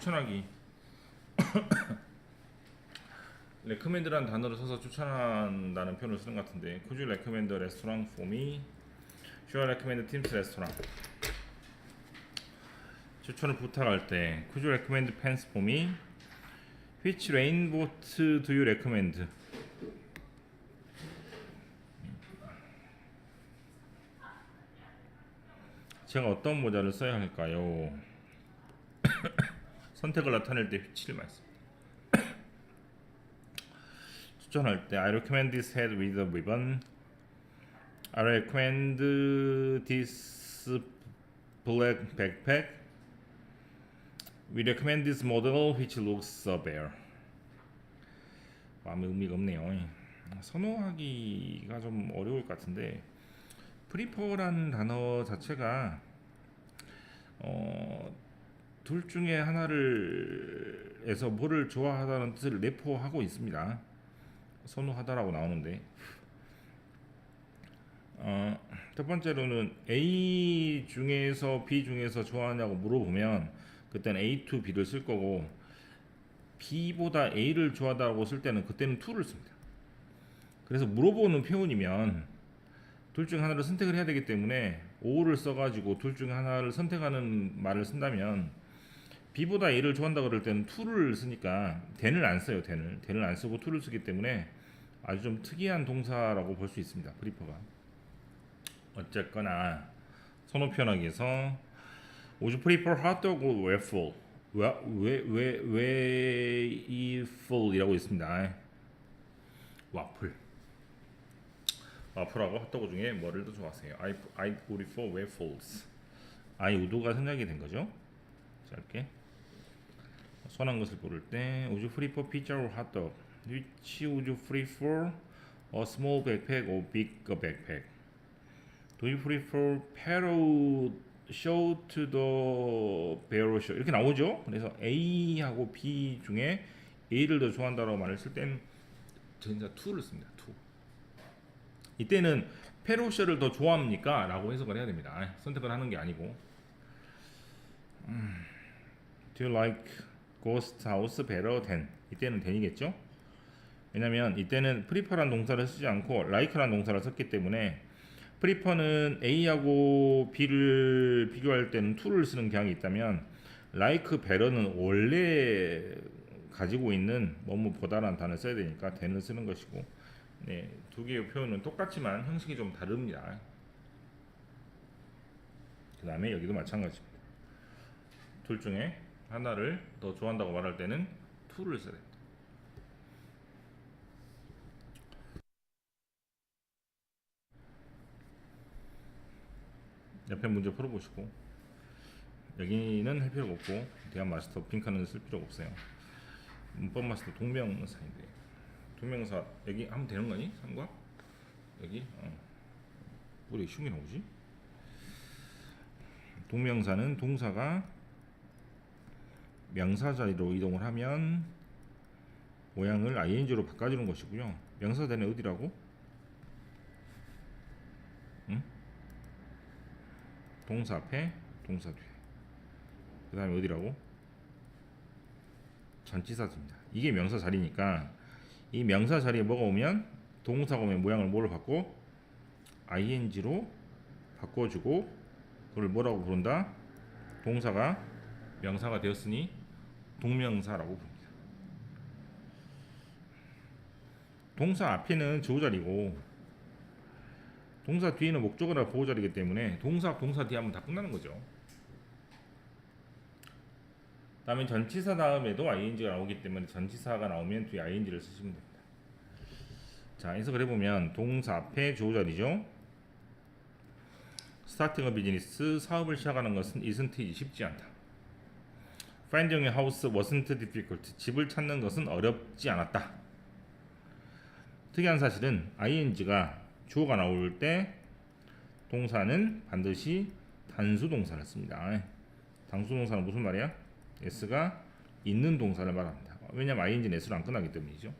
추천하기 recommend라는 단어를 써서 추천한다는 표현을 쓰는 것 같은데 could you recommend a restaurant for me? Should I recommend Tim's restaurant? 추천을 부탁할 때 could you recommend pants for me? Which rainboot do you recommend? 제가 어떤 모자를 써야 할까요? 선택을 나타낼 때 which를 많이 씁니다. 추천할 때 I recommend this hat with a ribbon. I recommend this black backpack. We recommend this model which looks bare. 아무 의미가 없네요. 선호하기가 좀 어려울 것 같은데 prefer라는 단어 자체가 둘 중에 하나를 에서 뭐를 좋아하다는 뜻을 내포하고 있습니다. 선호하다라고 나오는데 첫 번째로는 A 중에서 B 중에서 좋아하냐고 물어보면 그때는 A to B를 쓸 거고 B보다 A를 좋아하다고 쓸 때는 그때는 to를 씁니다. 그래서 물어보는 표현이면 둘 중 하나를 선택을 해야 되기 때문에 O를 써가지고 둘 중 하나를 선택하는 말을 쓴다면 B보다 A를 좋아한다 그럴 때는 to를 쓰니까 then을 안 써요. then을 안 쓰고 to를 쓰기 때문에 아주 좀 특이한 동사라고 볼 수 있습니다. prefer가. 어쨌거나 선호 표현하기 위해서 Would you prefer hot dog or waffle? waffle이라고 있습니다. 와플하고 핫도그 중에 뭐를 더 좋아하세요? I prefer waffles. I 우도가 생략이 된 거죠. 짧게 선한 것을 고를 때 Would you prefer pizza or hot dog? Which would you prefer? A small backpack or big backpack? Do you prefer pedal show to the barrel show? 이렇게 나오죠. 그래서 A하고 B 중에 A를 더 좋아한다라고 말을 쓸 때는 전자 2를 씁니다. 2. 이때는 페로셔를 더 좋아합니까? 라고 해석을 해야 됩니다. 선택을 하는 게 아니고 Do you like ghost house better than? 이때는 than이겠죠? 왜냐면 이때는 prefer란 동사를 쓰지 않고 like란 동사를 썼기 때문에 prefer는 A하고 B를 비교할 때는 to를 쓰는 경향이 있다면 like better는 원래 가지고 있는 뭐뭐보다라는 단어를 써야 되니까 than을 쓰는 것이고 네, 두 개의 표현은 똑같지만 형식이 좀 다릅니다. 그 다음에 여기도 마찬가지입니다. 둘 중에 하나를 더 좋아한다고 말할 때는 to를 써야 됩니다. 옆에 문제 풀어보시고 여기는 할 필요가 없고 대한 마스터 핑크는 쓸 필요가 없어요. 문법 마스터 동명사인데 동명사 여기 하면 되는 거니? 3과 여기 우리 흉이 나오지? 동명사는 동사가 명사 자리로 이동을 하면 모양을 ing로 바꿔주는 것이고요. 명사 자리는 어디라고? 응? 동사 앞에 동사 뒤에 그 다음에 어디라고? 전치사입니다. 이게 명사 자리니까 이 명사 자리에 뭐가 오면 동사가 오면 모양을 뭐로 바꿔? ing로 바꿔주고 그걸 뭐라고 부른다? 동사가 명사가 되었으니 동명사라고 부릅니다. 동사 앞에는 주어자리고 동사 뒤에는 목적어나 보호자리이기 때문에 동사 뒤에 하면 다 끝나는 거죠. 다음에 전치사 다음에도 ing가 나오기 때문에 전치사가 나오면 뒤에 ing를 쓰시면 됩니다. 자, 해석을 해보면 동사 앞에 주어자리죠. starting a business, 사업을 시작하는 것은 isn't 쉽지 않다. finding a house wasn't difficult, 집을 찾는 것은 어렵지 않았다. 특이한 사실은 ing가 주어가 나올 때 동사는 반드시 단수 동사를 씁니다. 단수 동사는 무슨 말이야? s가 있는 동사를 말합니다. 왜냐면 ing는 s로 안 끝나기 때문이죠.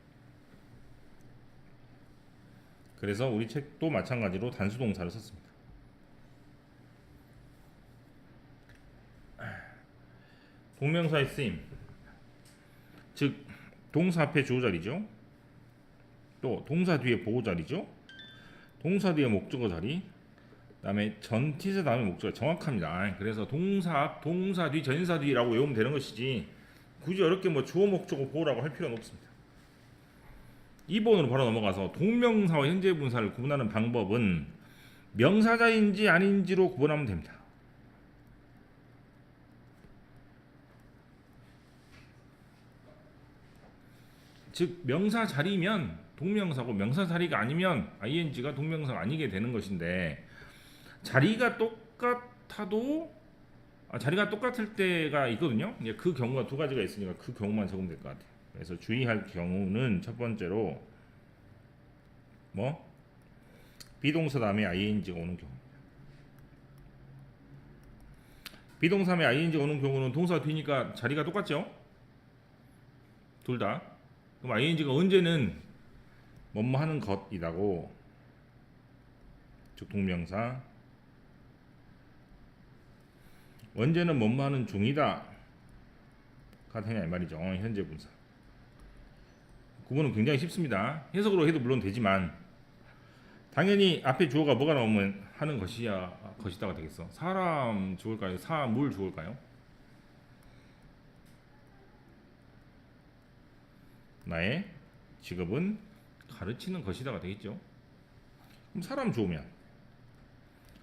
그래서 우리 책도 마찬가지로 단수 동사를 썼습니다. 동명사의 쓰임, 즉 동사 앞에 주어 자리죠. 또 동사 뒤에 보호 자리죠. 동사 뒤에 목적어 자리. 그다음에 전티사 다음에 목적어 정확합니다. 그래서 동사 앞, 동사 뒤, 전사 뒤라고 외우면 되는 것이지 굳이 어렵게 뭐 주어 목적어 보호라고 할 필요는 없습니다. 2번으로 바로 넘어가서 동명사와 현재 분사를 구분하는 방법은 명사자인지 아닌지로 구분하면 됩니다. 즉 명사 자리면 동명사고 명사 자리가 아니면 ing가 동명사가 아니게 되는 것인데 자리가 똑같아도 자리가 똑같을 때가 있거든요. 그 경우가 두 가지가 있으니까 그 경우만 적으면 될 것 같아요. 그래서 주의할 경우는 첫 번째로 뭐 비동사 다음에 ing가 오는 경우. 비동사 다음에 ing가 오는 경우는 동사 뒤니까 자리가 똑같죠. 둘 다. 그럼 ing가 언제는 뭐뭐 하는 것이라고, 즉 동명사, 언제는 뭐뭐 하는 중이다 가 되냐 이 말이죠. 현재 분사. 구분은 굉장히 쉽습니다. 해석으로 해도 물론 되지만 당연히 앞에 주어가 뭐가 나오면 하는 것이야 것이다가 되겠어. 사람 주어일까요? 사물 주어일까요? 나의 직업은 가르치는 것이다가 되겠죠. 그럼 사람 주어면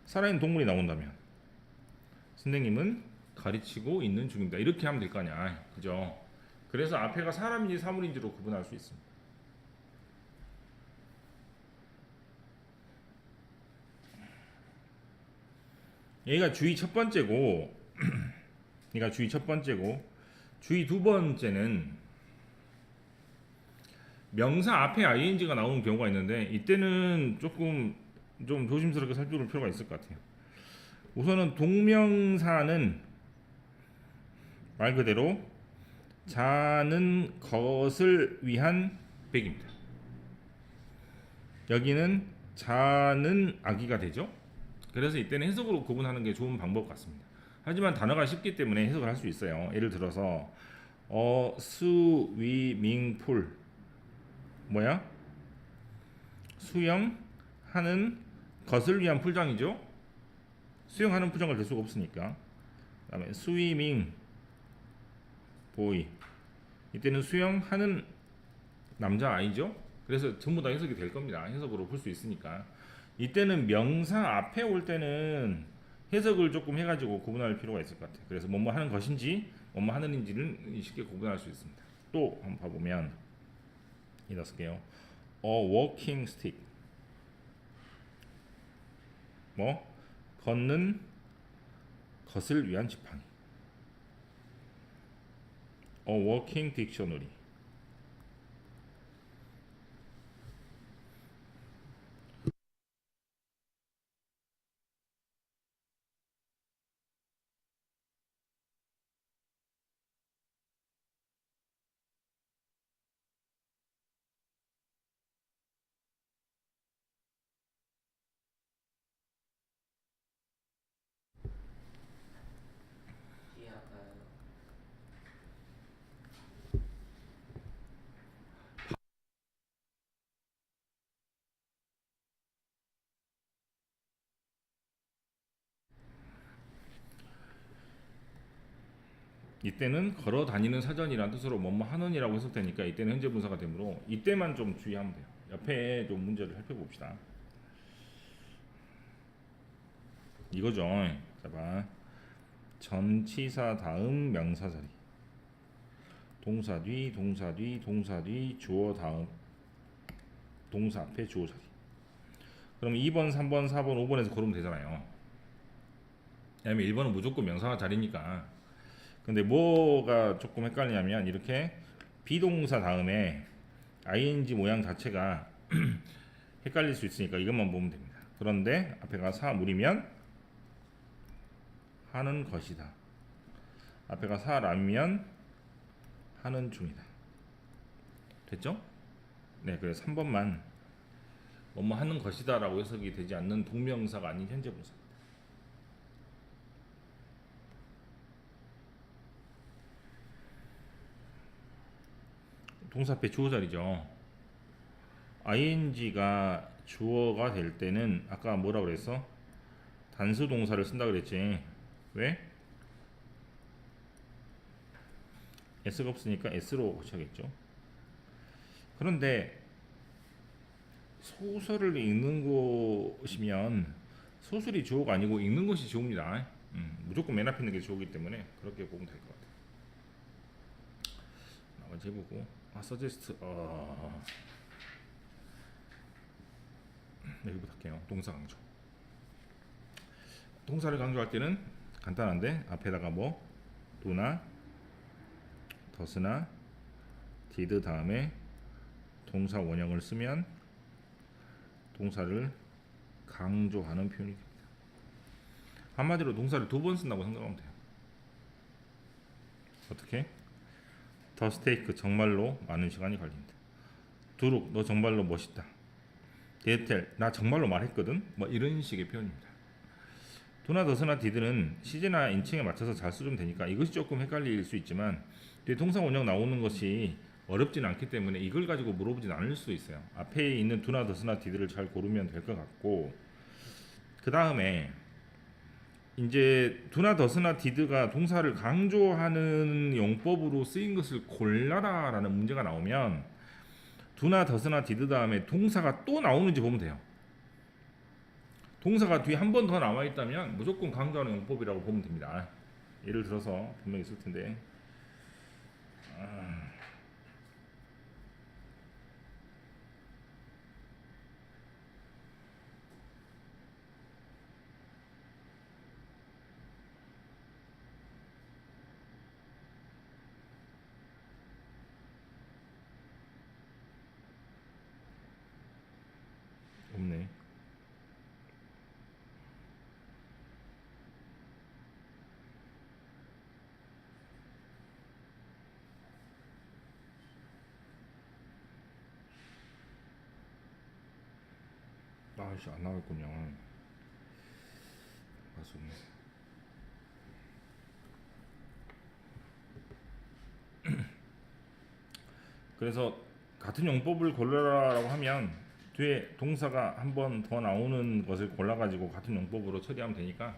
살아있는 동물이 나온다면 선생님은 가르치고 있는 중입니다. 이렇게 하면 될 거 아니야. 그죠? 그래서 앞에가 사람인지 사물인지로 구분할 수 있습니다. 얘가 주의 첫 번째고 얘가 주의 첫 번째고 주의 두 번째는 명사 앞에 ing가 나오는 경우가 있는데 이때는 조금 좀 조심스럽게 살펴볼 필요가 있을 것 같아요. 우선은 동명사는 말 그대로 자는 것을 위한 백입니다. 여기는 자는 아기가 되죠. 그래서 이때는 해석으로 구분하는 게 좋은 방법 같습니다. 하지만 단어가 쉽기 때문에 해석을 할 수 있어요. 예를 들어서 스위밍풀 뭐야? 수영하는 것을 위한 풀장이죠. 수영하는 풀장을 될 수가 없으니까. 그다음에 스위밍 보이, 이때는 수영하는 남자 아이죠. 그래서 전부 다 해석이 될 겁니다. 해석으로 볼 수 있으니까. 이때는 명사 앞에 올 때는 해석을 조금 해가지고 구분할 필요가 있을 것 같아요. 그래서 뭐뭐 하는 것인지 뭐뭐 하는지는 쉽게 구분할 수 있습니다. 또 한번 봐보면 이다 쓸게요. walking stick, 뭐 걷는 것을 위한 지팡이. working dictionary. 이때는 걸어 다니는 사전이라는 뜻으로 뭐뭐 하는이라고 해석되니까 이때는 현재 분사가 되므로 이때만 좀 주의하면 돼요. 옆에 좀 문제를 살펴봅시다. 이거죠. 자 봐. 전치사 다음 명사 자리. 동사 뒤, 동사 뒤, 동사 뒤, 주어 다음 동사 앞에 주어 자리. 그럼 2번, 3번, 4번, 5번에서 고르면 되잖아요. 왜냐면 1번은 무조건 명사가 자리니까. 근데 뭐가 조금 헷갈리냐면 이렇게 비동사 다음에 ing 모양 자체가 헷갈릴 수 있으니까 이것만 보면 됩니다. 그런데 앞에가 사물이면 하는 것이다. 앞에가 사람이면 하는 중이다. 됐죠? 네, 그래서 3번만 뭐뭐 하는 것이다 라고 해석이 되지 않는 동명사가 아닌 현재 분사. 동사 앞에 주어 자리죠. ing가 주어가 될 때는 아까 뭐라 그랬어? 단수 동사를 쓴다 그랬지. 왜? s가 없으니까 s로 고쳐야겠죠. 그런데 소설을 읽는 것이면 소설이 주어가 아니고 읽는 것이 주어입니다. 무조건 맨 앞에 있는 게 주어이기 때문에 그렇게 보면 될 것 같아요. 나머지 해보고 suggest 여기부터 할게요. 동사 강조. 동사를 강조할 때는 간단한데 앞에다가 뭐 do나 does나 did 다음에 동사 원형을 쓰면 동사를 강조하는 표현이 됩니다. 한마디로 동사를 두 번 쓴다고 생각하면 돼요. 어떻게? 더 스테이크 정말로 많은 시간이 걸린다. 두룩 너 정말로 멋있다. 데텔 나 정말로 말했거든. 뭐 이런 식의 표현입니다. 도나 더스나 디드는 시제나 인칭에 맞춰서 잘 쓰면 되니까 이것이 조금 헷갈릴 수 있지만 뒤에 동사 원형 나오는 것이 어렵진 않기 때문에 이걸 가지고 물어보진 않을 수 있어요. 앞에 있는 도나 더스나 디드를 잘 고르면 될 것 같고, 그 다음에 이제 도나 더스나 디드가 동사를 강조하는 용법으로 쓰인 것을 골라라라는 문제가 나오면 도나 더스나 디드 다음에 동사가 또 나오는지 보면 돼요. 동사가 뒤에 한 번 더 남아 있다면 무조건 강조하는 용법이라고 보면 됩니다. 예를 들어서 분명히 있을 텐데 없네. 아씨 안 나왔군요. 맞았네. 그래서 같은 용법을 골라라라고 하면 뒤에 동사가 한 번 더 나오는 것을 골라가지고 같은 용법으로 처리하면 되니까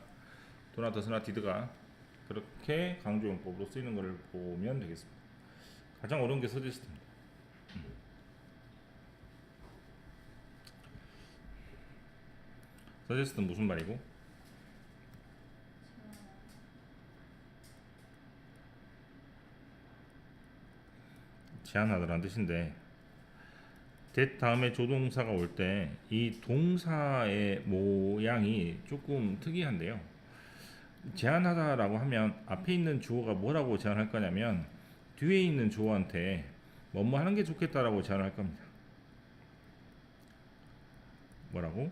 도나 더스나 디드가 그렇게 강조 용법으로 쓰이는 것을 보면 되겠습니다. 가장 어려운 게 서제스트입니다. 서제스트는 무슨 말이고? 제안하다라는 뜻인데 that 다음에 조동사가 올 때 이 동사의 모양이 조금 특이한데요. 제안하다라고 하면 앞에 있는 주어가 뭐라고 제안할 거냐면 뒤에 있는 주어한테 뭐뭐 하는 게 좋겠다라고 제안을 할 겁니다. 뭐라고?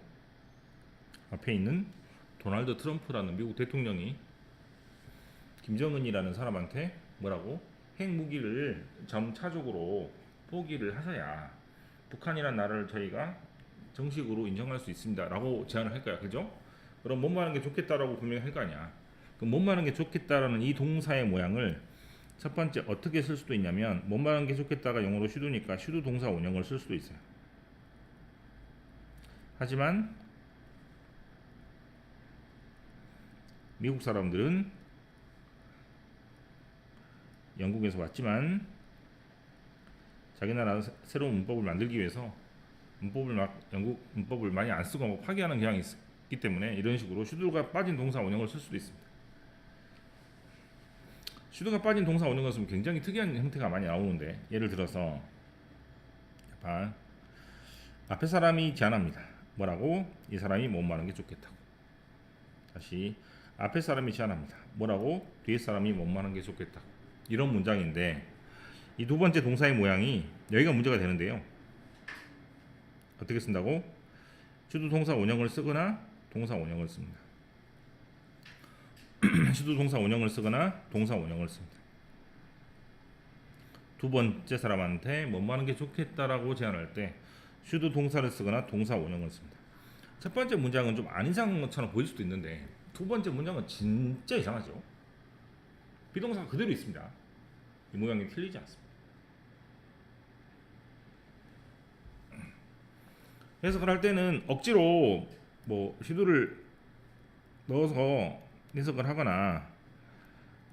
앞에 있는 도널드 트럼프라는 미국 대통령이 김정은이라는 사람한테 뭐라고? 핵무기를 점차적으로 포기를 하셔야 북한이라는 나라를 저희가 정식으로 인정할 수 있습니다 라고 제안을 할 거야. 그죠? 그럼 뭐뭐 하는 게 좋겠다라고 분명히 할 거 아니야. 그럼 뭐뭐 하는 게 좋겠다라는 이 동사의 모양을 첫 번째 어떻게 쓸 수도 있냐면 뭐뭐 하는 게 좋겠다가 영어로 슈도니까 슈도 동사 원형을 쓸 수도 있어요. 하지만 미국 사람들은 영국에서 왔지만 자기 나라 새로운 문법을 만들기 위해서 영국 문법을 많이 안 쓰고 파기하는 경향이 있기 때문에 이런 식으로 슈드가 빠진 동사 원형을 쓸 수도 있습니다. 슈드가 빠진 동사 원형을 쓰면 굉장히 특이한 형태가 많이 나오는데 예를 들어서 앞에 사람이 제안합니다. 뭐라고? 이 사람이 뭐 하는 게 좋겠다고. 다시 앞에 사람이 제안합니다. 뭐라고? 뒤에 사람이 뭐 하는 게 좋겠다고. 이런 문장인데 이 두 번째 동사의 모양이 여기가 문제가 되는데요. 어떻게 쓴다고? 슈드 동사 원형을 쓰거나 동사 원형을 씁니다. 슈드 동사 원형을 쓰거나 동사 원형을 씁니다. 두 번째 사람한테 뭐 하는 게 좋겠다라고 제안할 때 슈드 동사를 쓰거나 동사 원형을 씁니다. 첫 번째 문장은 좀 안 이상한 것처럼 보일 수도 있는데 두 번째 문장은 진짜 이상하죠. 비동사가 그대로 있습니다. 이 모양이 틀리지 않습니다. 해석을 할 때는 억지로 뭐 슈드를 넣어서 해석을 하거나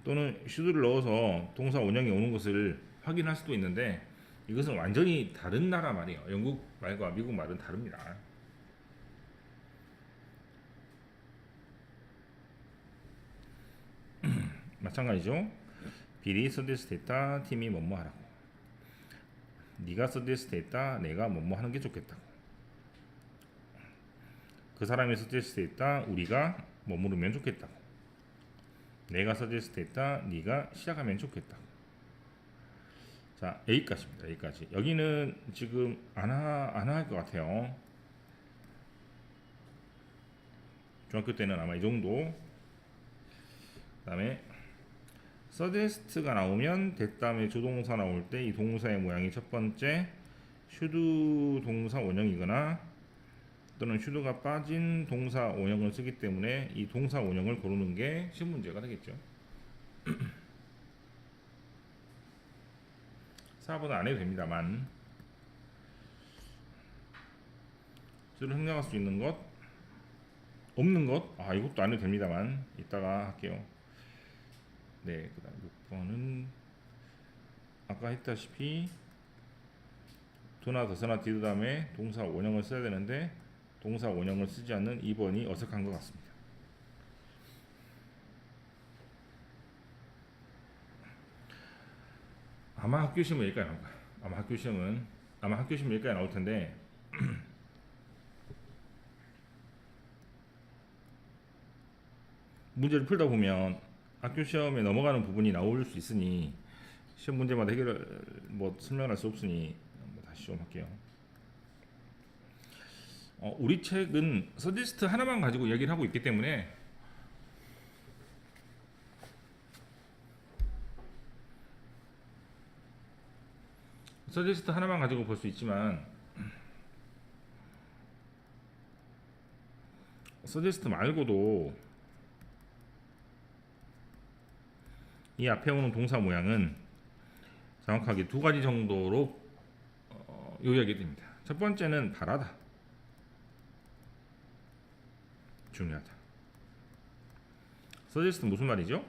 또는 슈드를 넣어서 동사 원형이 오는 것을 확인할 수도 있는데 이것은 완전히 다른 나라 말이에요. 영국 말과 미국 말은 다릅니다. 마찬가지죠. 빌이 서제스트 했다. 팀이 뭐뭐 하라고. 네가 서제스트 했다. 내가 뭐뭐 하는 게 좋겠다고. 그 사람이 서제스트 했다. 우리가 머무르면 좋겠다고. 내가 서제스트 했다. 네가 시작하면 좋겠다고. 자, A까지입니다. A까지. 여기는 지금 안 할 것 같아요. 중학교 때는 아마 이 정도. 그 다음에 서제스트가 나오면 됐다음에 조동사 나올 때 이 동사의 모양이 첫 번째 슈드 동사 원형이거나 또는 슈드가 빠진 동사 원형을 쓰기 때문에 이 동사 원형을 고르는 게 시험 문제가 되겠죠. 4번은 안 해도 됩니다만 슈드를 생략할 수 있는 것 없는 것 이것도 안 해도 됩니다만 이따가 할게요. 네, 그 다음 6번은 아까 했다시피 도나 더서나 디드 다음에 동사 원형을 써야 되는데 동사 원형을 쓰지 않는 2번이 어색한 것 같습니다. 아마 학교 시험은 여기까지 나올 거야. 아마 학교 시험은 여기까지 나올 텐데 문제를 풀다 보면 학교 시험에 넘어가는 부분이 나올 수 있으니 시험 문제마다 설명할 수 없으니 다시 좀 할게요. 우리 책은 서지스트 하나만 가지고 얘기를 하고 있기 때문에 서지스트 하나만 가지고 볼 수 있지만 서지스트 말고도 이 앞에 오는 동사 모양은 정확하게 두 가지 정도로 요약이 됩니다. 첫 번째는 바라다. 중요하다. 서제스트 무슨 말이죠?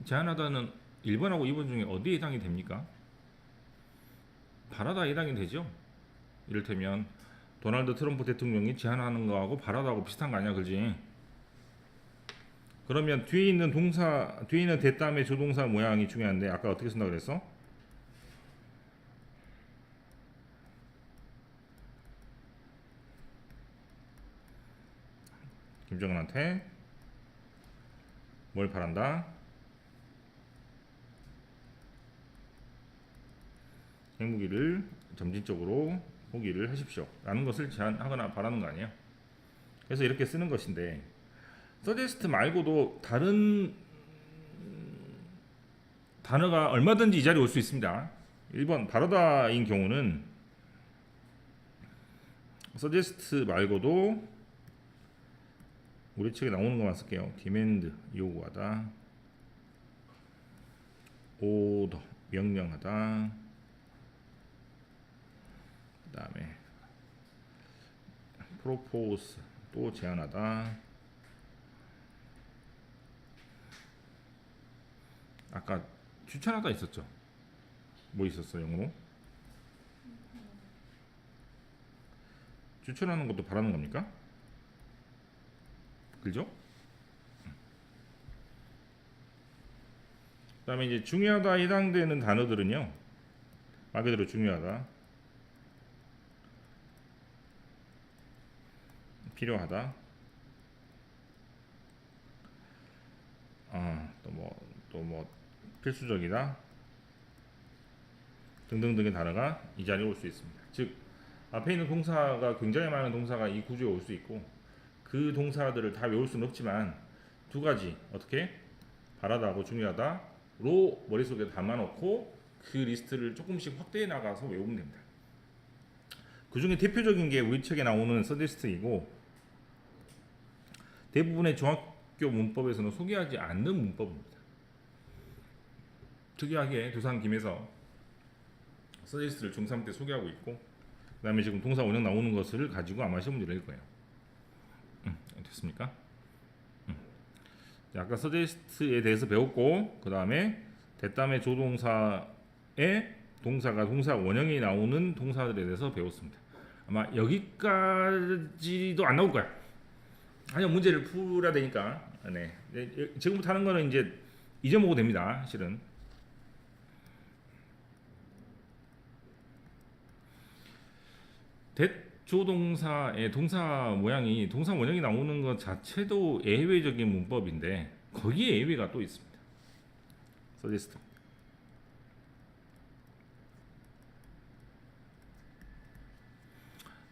제안하다는 1번하고 2번 중에 어디에 해당이 됩니까? 바라다에 해당이 되죠. 이를테면 도널드 트럼프 대통령이 제안하는 거하고 바라다하고 비슷한 거 아니야, 그지? 그러면 뒤에 있는 대다음의 조동사 모양이 중요한데 아까 어떻게 쓴다고 그랬어? 김정은한테 뭘 바란다? 핵무기를 점진적으로 포기를 하십시오 라는 것을 제안하거나 바라는 거 아니에요. 그래서 이렇게 쓰는 것인데 서제스트 말고도 다른 단어가 얼마든지 이 자리에 올 수 있습니다. 1번 바라다인 경우는 서제스트 말고도 우리 책에 나오는 것만 쓸게요. 디맨드 요구하다, 오더 명령하다, 그 다음에 프로포스 또 제안하다. 아까 추천하다 있었죠. 뭐 있었어 영어로? 추천하는 것도 바라는 겁니까? 그죠? 그 다음에 이제 중요하다 해당되는 단어들은요 말 그대로 중요하다, 필요하다, 또 뭐 필수적이다 등등등의 단어가 이 자리에 올 수 있습니다. 즉 앞에 있는 동사가 굉장히 많은 동사가 이 구조에 올 수 있고 그 동사들을 다 외울 수는 없지만 두 가지 어떻게 바라다하고 중요하다로 머릿속에 담아놓고 그 리스트를 조금씩 확대해 나가서 외우면 됩니다. 그 중에 대표적인 게 우리 책에 나오는 서제스트이고 대부분의 중학교 문법에서는 소개하지 않는 문법입니다. 특이하게 두산김에서 서제스트를 중3 때 소개하고 있고 그다음에 지금 동사 원형 나오는 것을 가지고 아마 시험 문제를 낼 거예요. 됐습니까? 자, 아까 서제스트에 대해서 배웠고 그다음에 됐다음에 조동사의 동사가 동사 원형이 나오는 동사들에 대해서 배웠습니다. 아마 여기까지도 안 나올 거야. 아니 문제를 풀어야 되니까. 네. 지금부터 하는 거는 이제 잊어먹어도 됩니다. 실은. 조동사의 동사 모양이 동사 원형이 나오는 것 자체도 예외적인 문법인데 거기에 예외가 또 있습니다. 서제스트.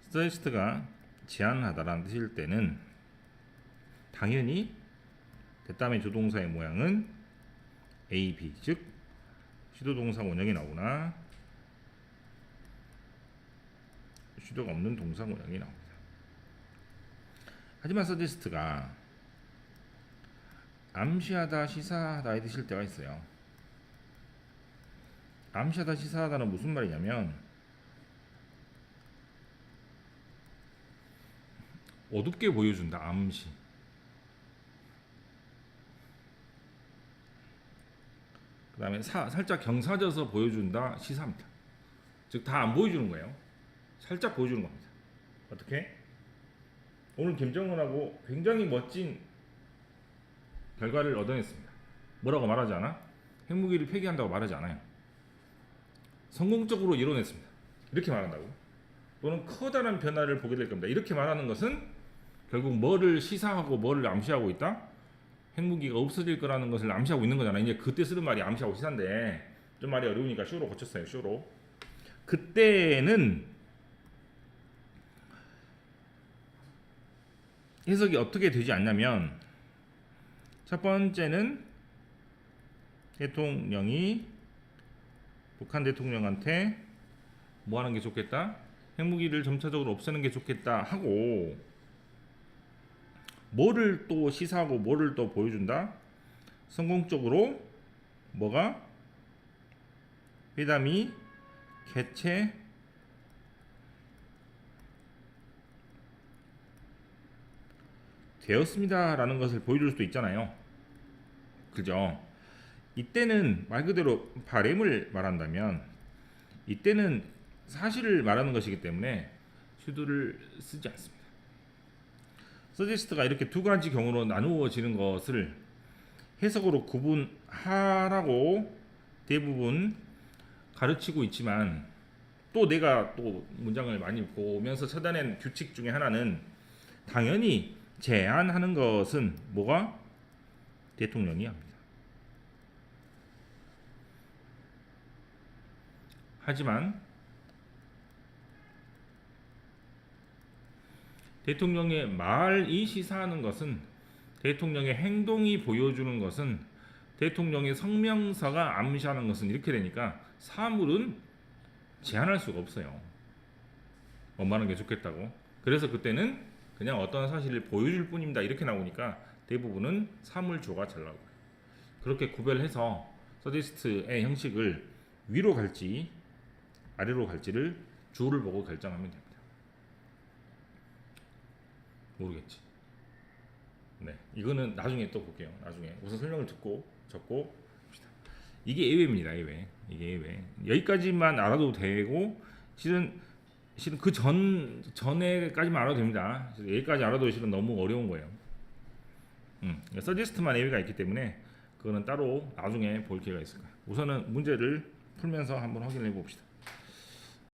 서제스트가 제안하다라는 뜻일 때는 당연히 됐다음에 조동사의 모양은 A, B 즉 시도동사 원형이 나오나 시도가 없는 동사 모양이 나옵니다. 하지만 서제스트가 암시하다, 시사하다에 드실 때가 있어요. 암시하다, 시사하다는 무슨 말이냐면 어둡게 보여준다. 암시. 그 다음에 살짝 경사져서 보여준다. 시사입니다. 즉 다 안 보여주는 거예요. 살짝 보여주는 겁니다. 어떻게? 오늘 김정은하고 굉장히 멋진 결과를 얻어냈습니다. 뭐라고 말하지 않아? 핵무기를 폐기한다고 말하지 않아요. 성공적으로 이뤄냈습니다. 이렇게 말한다고. 또는 커다란 변화를 보게 될 겁니다. 이렇게 말하는 것은 결국 뭐를 시사하고 뭐를 암시하고 있다? 핵무기가 없어질 거라는 것을 암시하고 있는 거잖아. 이제 그때 쓰는 말이 암시하고 시사인데 좀 말이 어려우니까 쇼로 고쳤어요. 쇼로. 그때는 해석이 어떻게 되지 않냐면 첫 번째는 대통령이 북한 대통령한테 뭐 하는 게 좋겠다? 핵무기를 점차적으로 없애는 게 좋겠다 하고 뭐를 또 시사하고 뭐를 또 보여준다? 성공적으로 뭐가? 회담이 개최 되었습니다 라는 것을 보여줄 수도 있잖아요. 그죠? 이때는 말 그대로 바램을 말한다면 이때는 사실을 말하는 것이기 때문에 슈드를 쓰지 않습니다. 서제스트가 이렇게 두 가지 경우로 나누어지는 것을 해석으로 구분하라고 대부분 가르치고 있지만 또 내가 또 문장을 많이 보면서 찾아낸 규칙 중에 하나는 당연히 제안하는 것은 뭐가? 대통령이 합니다. 하지만 대통령의 말이 시사하는 것은 대통령의 행동이 보여주는 것은 대통령의 성명서가 암시하는 것은 이렇게 되니까 사물은 제한할 수가 없어요. 엄마는 게 좋겠다고. 그래서 그때는 그냥 어떤 사실을 보여줄 뿐입니다. 이렇게 나오니까 대부분은 사물조가 잘 나오고요. 그렇게 구별해서 서제스트의 형식을 위로 갈지 아래로 갈지를 주어를 보고 결정하면 됩니다. 모르겠지. 네, 이거는 나중에 또 볼게요. 나중에 우선 설명을 듣고 적고 봅시다. 이게 예외입니다. 예외. 이게 예외. 여기까지만 알아도 되고 실은 그 전에까지만 알아도 됩니다. 여기까지 알아도 실은 너무 어려운 거예요. 서제스트만 예외가 있기 때문에 그거는 따로 나중에 볼 기회가 있을 거예요. 우선은 문제를 풀면서 한번 확인해 봅시다.